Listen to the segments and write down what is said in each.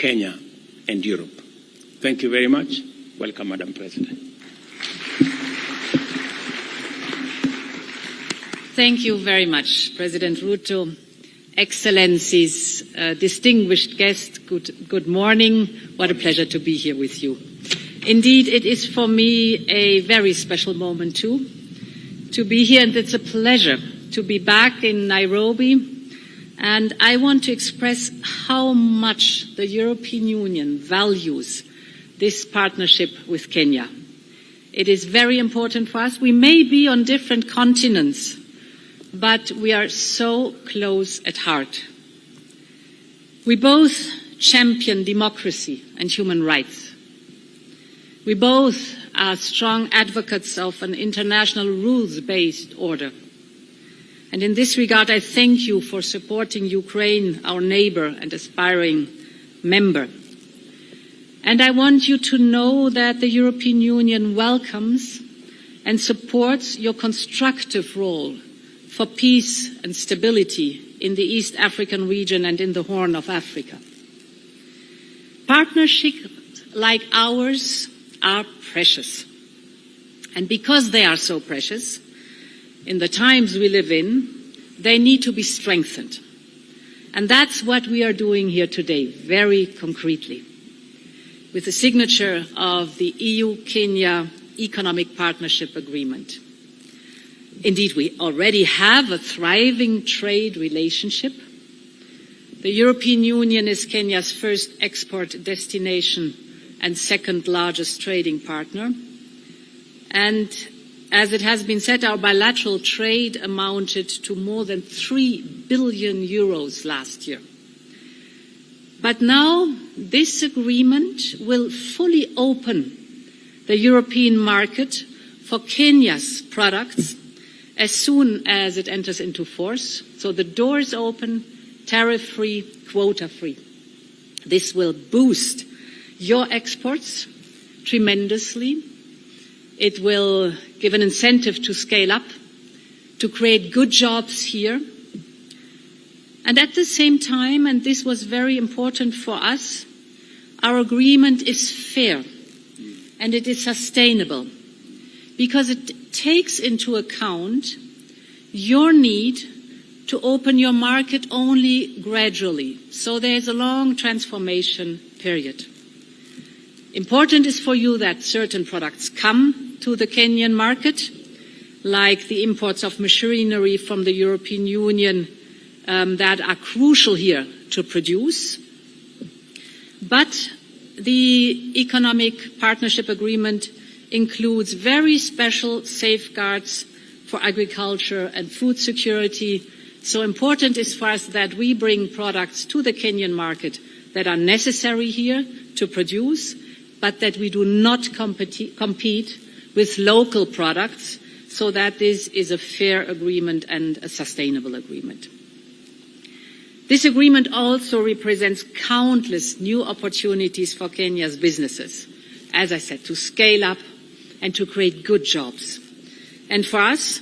Kenya and Europe. Thank you very much. Welcome, Madam President. Thank you very much, President Ruto. Excellencies, distinguished guests, good morning. What a pleasure to be here with you. Indeed, it is for me a very special moment too, to be here, and it's a pleasure to be back in Nairobi. And I want to express how much the European Union values this partnership with Kenya. It is very important for us. We may be on different continents, but we are so close at heart. We both champion democracy and human rights. We both are strong advocates of an international rules-based order. And in this regard, I thank you for supporting Ukraine, our neighbor and aspiring member. And I want you to know that the European Union welcomes and supports your constructive role for peace and stability in the East African region and in the Horn of Africa. Partnerships like ours are precious. And because they are so precious, in the times we live in, they need to be strengthened. And that's what we are doing here today, very concretely, with the signature of the EU-Kenya Economic Partnership Agreement. Indeed, we already have a thriving trade relationship. The European Union is Kenya's first export destination and second largest trading partner. And as it has been said, our bilateral trade amounted to more than 3 billion euros last year. But now this agreement will fully open the European market for Kenya's products as soon as it enters into force. So the doors open, tariff-free, quota-free. This will boost your exports tremendously. It will give an incentive to scale up, to create good jobs here. And at the same time, and this was very important for us, our agreement is fair and it is sustainable, because it takes into account your need to open your market only gradually. So there is a long transformation period. Important is for you that certain products come to the Kenyan market, like the imports of machinery from the European Union that are crucial here to produce. But the Economic Partnership Agreement includes very special safeguards for agriculture and food security. So important is for us that we bring products to the Kenyan market that are necessary here to produce, but that we do not compete with local products, so that this is a fair agreement and a sustainable agreement. This agreement also represents countless new opportunities for Kenya's businesses, as I said, to scale up and to create good jobs. And for us,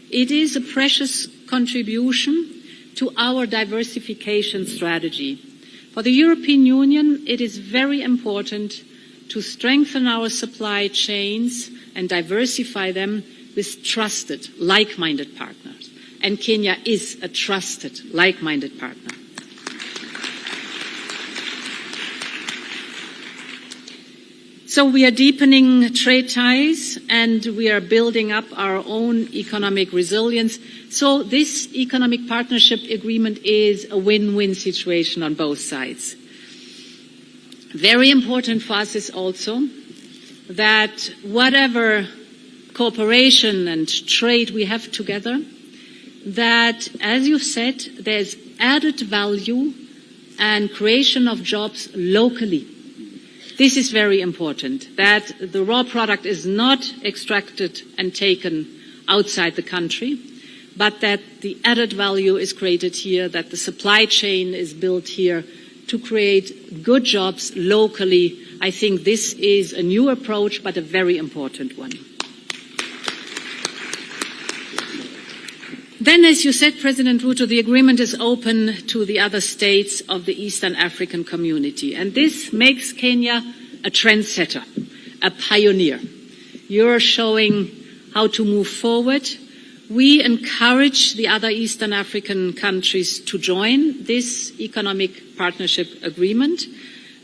it is a precious contribution to our diversification strategy. For the European Union, it is very important to strengthen our supply chains and diversify them with trusted, like-minded partners. And Kenya is a trusted, like-minded partner. So we are deepening trade ties and we are building up our own economic resilience. So this economic partnership agreement is a win-win situation on both sides. Very important for us is also that whatever cooperation and trade we have together, that, as you've said, there's added value and creation of jobs locally. This is very important, that the raw product is not extracted and taken outside the country, but that the added value is created here, that the supply chain is built here to create good jobs locally. I think this is a new approach, but a very important one. Then, as you said, President Ruto, the agreement is open to the other states of the Eastern African community. And this makes Kenya a trendsetter, a pioneer. You're showing how to move forward. We encourage the other Eastern African countries to join this economic partnership agreement.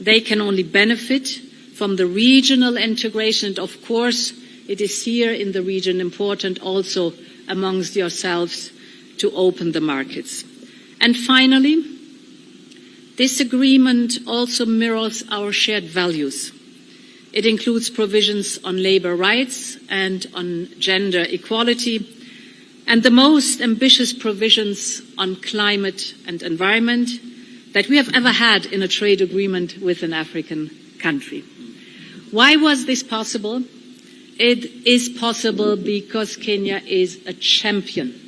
They can only benefit from the regional integration. And of course, it is here in the region important also amongst yourselves to open the markets. And finally, this agreement also mirrors our shared values. It includes provisions on labour rights and on gender equality, and the most ambitious provisions on climate and environment that we have ever had in a trade agreement with an African country. Why was this possible? It is possible because Kenya is a champion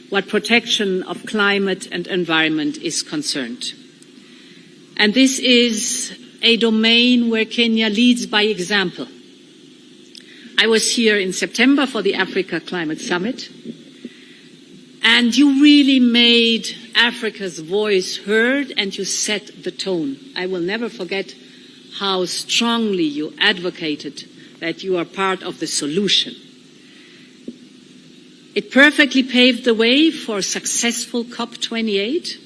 what protection of climate and environment is concerned. And this is a domain where Kenya leads by example. I was here in September for the Africa Climate Summit, and you really made Africa's voice heard and you set the tone. I will never forget how strongly you advocated that you are part of the solution. It perfectly paved the way for a successful COP28.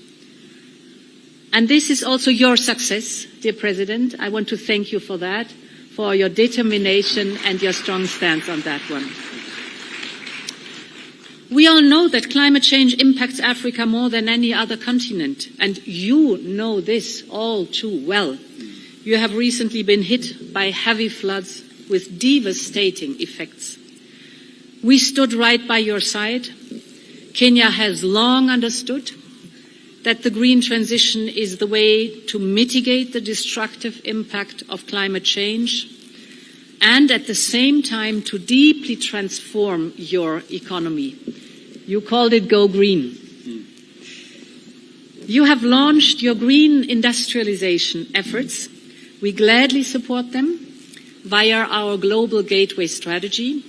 And this is also your success, dear President. I want to thank you for that, for your determination and your strong stance on that one. We all know that climate change impacts Africa more than any other continent, and you know this all too well. You have recently been hit by heavy floods with devastating effects. We stood right by your side. Kenya has long understood that the green transition is the way to mitigate the destructive impact of climate change and at the same time to deeply transform your economy. You called it Go Green. You have launched your green industrialization efforts. We gladly support them via our Global Gateway strategy.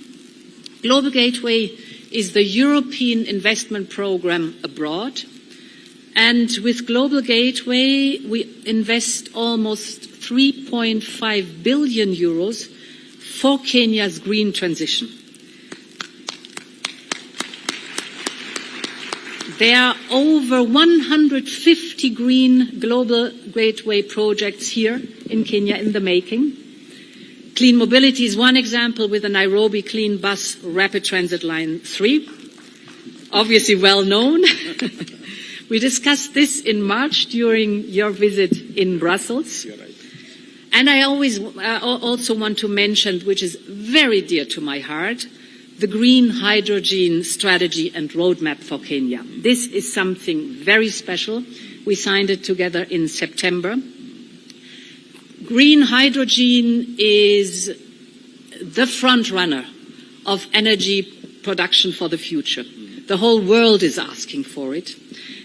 Global Gateway is the European investment program abroad. And with Global Gateway, we invest almost 3.5 billion euros for Kenya's green transition. There are over 150 green Global Gateway projects here in Kenya in the making. Clean mobility is one example with the Nairobi Clean Bus Rapid Transit Line 3, obviously well known. We discussed this in March during your visit in Brussels. You're right. And I also want to mention, which is very dear to my heart, the green hydrogen strategy and roadmap for Kenya. This is something very special. We signed it together in September. Green hydrogen is the front runner of energy production for the future. The whole world is asking for it.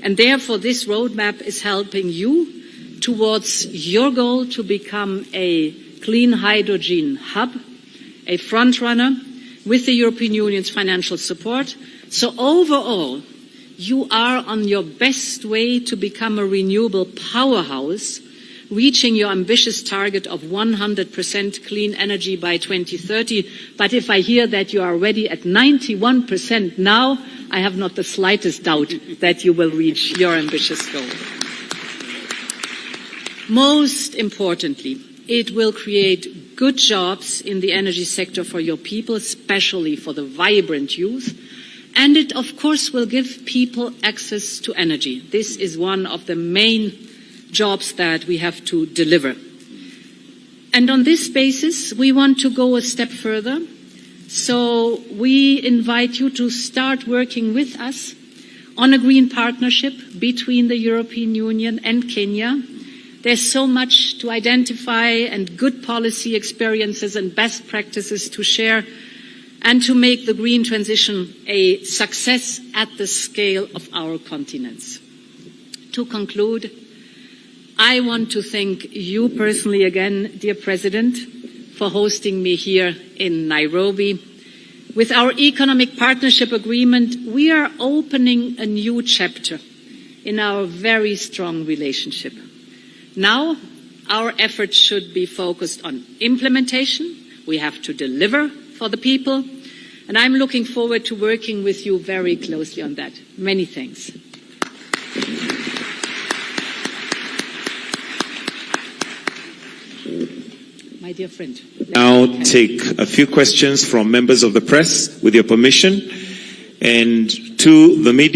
And therefore, this roadmap is helping you towards your goal to become a clean hydrogen hub, a front runner with the European Union's financial support. So overall, you are on your best way to become a renewable powerhouse, reaching your ambitious target of 100% clean energy by 2030. But if I hear that you are already at 91% now, I have not the slightest doubt that you will reach your ambitious goal. Most importantly, it will create good jobs in the energy sector for your people, especially for the vibrant youth. And it, of course, will give people access to energy. This is one of the main jobs that we have to deliver. And on this basis, we want to go a step further. So we invite you to start working with us on a green partnership between the European Union and Kenya. There's so much to identify and good policy experiences and best practices to share and to make the green transition a success at the scale of our continents. To conclude, I want to thank you personally again, dear President, for hosting me here in Nairobi. With our economic partnership agreement, we are opening a new chapter in our very strong relationship. Now, our efforts should be focused on implementation. We have to deliver for the people, and I'm looking forward to working with you very closely on that. Many thanks. My dear friend. Now take a few questions from members of the press, with your permission, and to the media.